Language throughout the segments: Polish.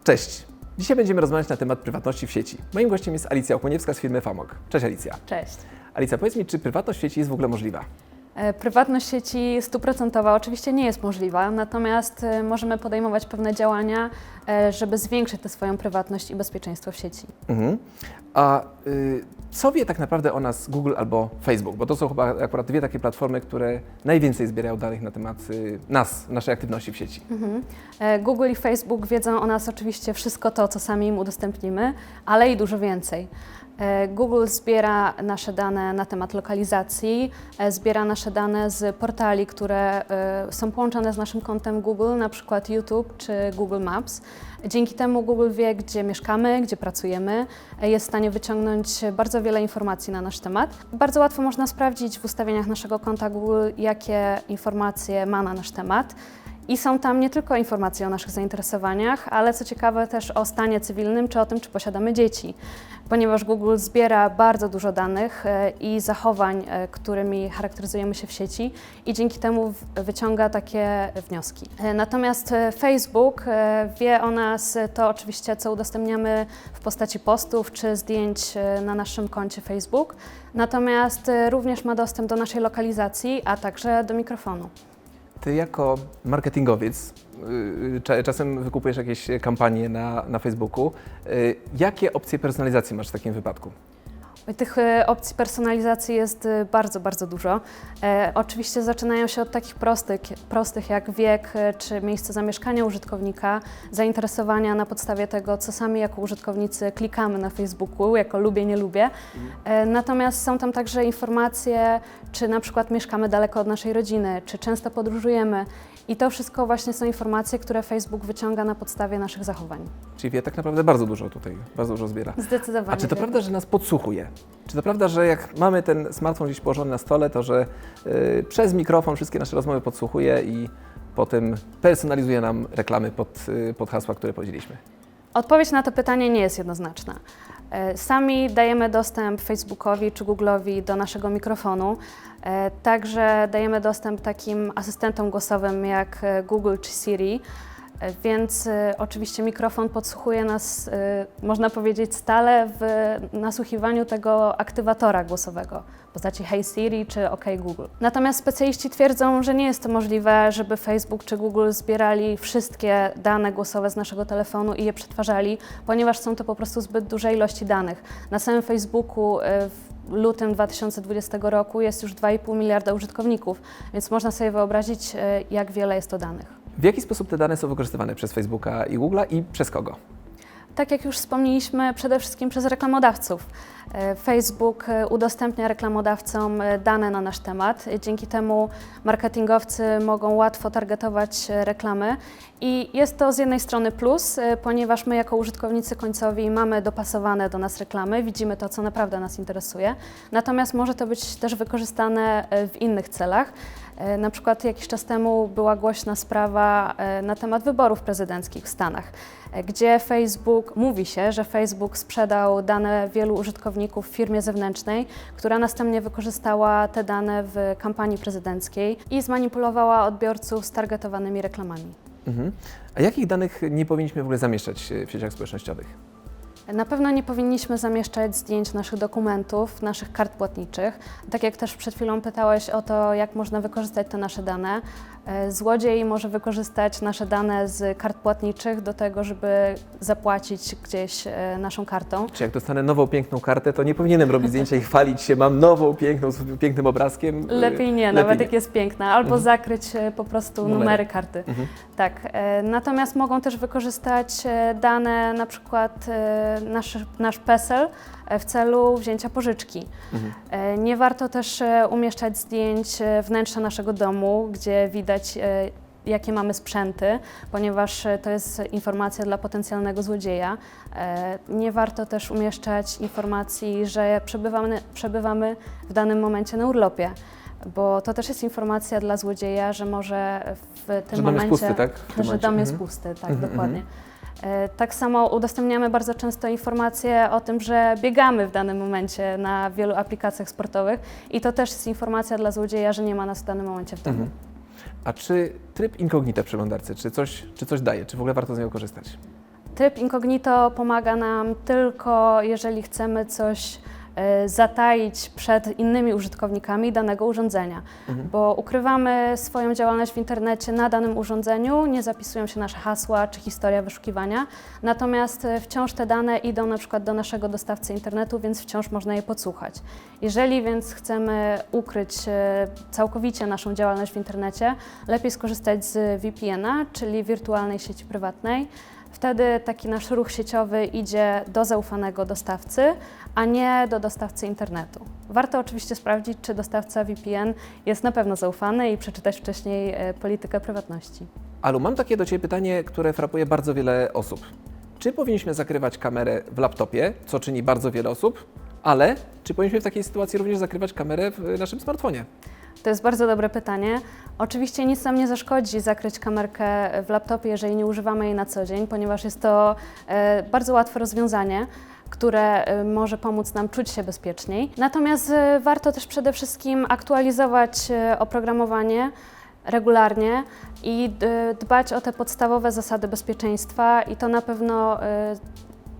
Cześć! Dzisiaj będziemy rozmawiać na temat prywatności w sieci. Moim gościem jest Alicja Okoniewska z firmy Famog. Cześć Alicja. Cześć. Alicja, powiedz mi, czy prywatność w sieci jest w ogóle możliwa? Prywatność sieci 100% oczywiście nie jest możliwa, natomiast możemy podejmować pewne działania, żeby zwiększyć tę swoją prywatność i bezpieczeństwo w sieci. A co wie tak naprawdę o nas Google albo Facebook? Bo to są chyba akurat dwie takie platformy, które najwięcej zbierają danych na temat nas, naszej aktywności w sieci. Google i Facebook wiedzą o nas oczywiście wszystko to, co sami im udostępnimy, ale i dużo więcej. Google zbiera nasze dane na temat lokalizacji, zbiera nasze dane z portali, które są połączone z naszym kontem Google, na przykład YouTube czy Google Maps. Dzięki temu Google wie, gdzie mieszkamy, gdzie pracujemy, jest w stanie wyciągnąć bardzo wiele informacji na nasz temat. Bardzo łatwo można sprawdzić w ustawieniach naszego konta Google, jakie informacje ma na nasz temat. I są tam nie tylko informacje o naszych zainteresowaniach, ale co ciekawe też o stanie cywilnym czy o tym, czy posiadamy dzieci. Ponieważ Google zbiera bardzo dużo danych i zachowań, którymi charakteryzujemy się w sieci i dzięki temu wyciąga takie wnioski. Natomiast Facebook wie o nas to oczywiście, co udostępniamy w postaci postów czy zdjęć na naszym koncie Facebook, natomiast również ma dostęp do naszej lokalizacji, a także do mikrofonu. Ty jako marketingowiec czasem wykupujesz jakieś kampanie na Facebooku. Jakie opcje personalizacji masz w takim wypadku? Tych opcji personalizacji jest bardzo, bardzo dużo. Oczywiście zaczynają się od takich prostych jak wiek czy miejsce zamieszkania użytkownika, zainteresowania na podstawie tego, co sami jako użytkownicy klikamy na Facebooku, jako lubię, nie lubię. Natomiast są tam także informacje, czy na przykład mieszkamy daleko od naszej rodziny, czy często podróżujemy. I to wszystko właśnie są informacje, które Facebook wyciąga na podstawie naszych zachowań. Czyli wie tak naprawdę bardzo dużo zbiera. Zdecydowanie. A czy to prawda, że nas podsłuchuje? Czy to prawda, że jak mamy ten smartfon gdzieś położony na stole, to że przez mikrofon wszystkie nasze rozmowy podsłuchuje i potem personalizuje nam reklamy pod hasła, które powiedzieliśmy? Odpowiedź na to pytanie nie jest jednoznaczna. Sami dajemy dostęp Facebookowi czy Google'owi do naszego mikrofonu. Także dajemy dostęp takim asystentom głosowym jak Google czy Siri, więc oczywiście mikrofon podsłuchuje nas, można powiedzieć, stale w nasłuchiwaniu tego aktywatora głosowego w postaci Hey Siri czy OK Google. Natomiast specjaliści twierdzą, że nie jest to możliwe, żeby Facebook czy Google zbierali wszystkie dane głosowe z naszego telefonu i je przetwarzali, ponieważ są to po prostu zbyt duże ilości danych. Na samym Facebooku w lutym 2020 roku jest już 2,5 miliarda użytkowników, więc można sobie wyobrazić, jak wiele jest to danych. W jaki sposób te dane są wykorzystywane przez Facebooka i Google'a i przez kogo? Tak jak już wspomnieliśmy, przede wszystkim przez reklamodawców. Facebook udostępnia reklamodawcom dane na nasz temat. Dzięki temu marketingowcy mogą łatwo targetować reklamy i jest to z jednej strony plus, ponieważ my jako użytkownicy końcowi mamy dopasowane do nas reklamy, widzimy to, co naprawdę nas interesuje. Natomiast może to być też wykorzystane w innych celach. Na przykład jakiś czas temu była głośna sprawa na temat wyborów prezydenckich w Stanach, gdzie mówi się, że Facebook sprzedał dane wielu użytkowników firmie zewnętrznej, która następnie wykorzystała te dane w kampanii prezydenckiej i zmanipulowała odbiorców z targetowanymi reklamami. A jakich danych nie powinniśmy w ogóle zamieszczać w sieciach społecznościowych? Na pewno nie powinniśmy zamieszczać zdjęć naszych dokumentów, naszych kart płatniczych. Tak jak też przed chwilą pytałeś o to, jak można wykorzystać te nasze dane. Złodziej może wykorzystać nasze dane z kart płatniczych do tego, żeby zapłacić gdzieś naszą kartą. Czy jak dostanę nową, piękną kartę, to nie powinienem robić zdjęcia i chwalić się, mam nową, piękną, z pięknym obrazkiem? Lepiej nie, nawet jak jest piękna. Albo zakryć po prostu numery karty. Tak. Natomiast mogą też wykorzystać dane, na przykład nasz PESEL w celu wzięcia pożyczki. Nie warto też umieszczać zdjęć wnętrza naszego domu, gdzie widać, jakie mamy sprzęty, ponieważ to jest informacja dla potencjalnego złodzieja. Nie warto też umieszczać informacji, że przebywamy w danym momencie na urlopie, bo to też jest informacja dla złodzieja, że może w tym momencie... Dom jest pusty, tak? Że dom jest pusty, tak, dokładnie. Tak samo udostępniamy bardzo często informacje o tym, że biegamy w danym momencie na wielu aplikacjach sportowych i to też jest informacja dla złodzieja, że nie ma nas w danym momencie w domu. A czy tryb incognito w przeglądarce, czy coś daje, czy w ogóle warto z niego korzystać? Tryb incognito pomaga nam tylko, jeżeli chcemy coś zataić przed innymi użytkownikami danego urządzenia, bo ukrywamy swoją działalność w internecie na danym urządzeniu, nie zapisują się nasze hasła czy historia wyszukiwania, natomiast wciąż te dane idą na przykład do naszego dostawcy internetu, więc wciąż można je podsłuchać. Jeżeli więc chcemy ukryć całkowicie naszą działalność w internecie, lepiej skorzystać z VPN-a, czyli wirtualnej sieci prywatnej. Wtedy taki nasz ruch sieciowy idzie do zaufanego dostawcy, a nie do dostawcy internetu. Warto oczywiście sprawdzić, czy dostawca VPN jest na pewno zaufany i przeczytać wcześniej politykę prywatności. Alu, mam takie do Ciebie pytanie, które frapuje bardzo wiele osób. Czy powinniśmy zakrywać kamerę w laptopie, co czyni bardzo wiele osób, ale czy powinniśmy w takiej sytuacji również zakrywać kamerę w naszym smartfonie? To jest bardzo dobre pytanie. Oczywiście nic nam nie zaszkodzi zakryć kamerkę w laptopie, jeżeli nie używamy jej na co dzień, ponieważ jest to bardzo łatwe rozwiązanie, które może pomóc nam czuć się bezpieczniej. Natomiast warto też przede wszystkim aktualizować oprogramowanie regularnie i dbać o te podstawowe zasady bezpieczeństwa i to na pewno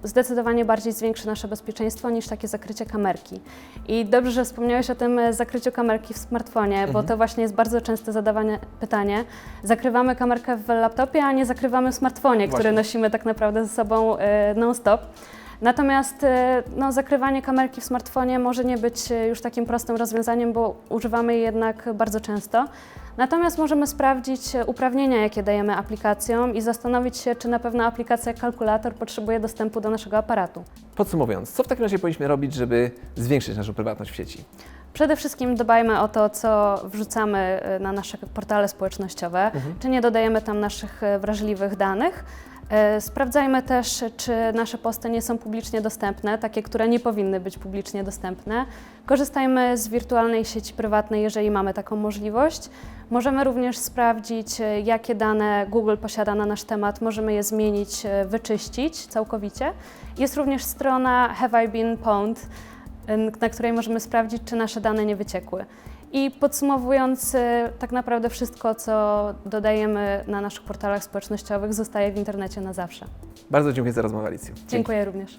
zdecydowanie bardziej zwiększy nasze bezpieczeństwo niż takie zakrycie kamerki. I dobrze, że wspomniałeś o tym zakryciu kamerki w smartfonie, bo to właśnie jest bardzo często zadawane pytanie. Zakrywamy kamerkę w laptopie, a nie zakrywamy w smartfonie, który nosimy tak naprawdę ze sobą non-stop. Natomiast zakrywanie kamerki w smartfonie może nie być już takim prostym rozwiązaniem, bo używamy jej jednak bardzo często. Natomiast możemy sprawdzić uprawnienia, jakie dajemy aplikacjom i zastanowić się, czy na pewno aplikacja jak kalkulator potrzebuje dostępu do naszego aparatu. Podsumowując, co w takim razie powinniśmy robić, żeby zwiększyć naszą prywatność w sieci? Przede wszystkim dbajmy o to, co wrzucamy na nasze portale społecznościowe, czy nie dodajemy tam naszych wrażliwych danych. Sprawdzajmy też, czy nasze posty nie są publicznie dostępne, takie, które nie powinny być publicznie dostępne. Korzystajmy z wirtualnej sieci prywatnej, jeżeli mamy taką możliwość. Możemy również sprawdzić, jakie dane Google posiada na nasz temat, możemy je zmienić, wyczyścić całkowicie. Jest również strona Have I Been Pwned, na której możemy sprawdzić, czy nasze dane nie wyciekły. I podsumowując, tak naprawdę wszystko, co dodajemy na naszych portalach społecznościowych, zostaje w internecie na zawsze. Bardzo dziękuję za rozmowę, Alicjo. Dziękuję również.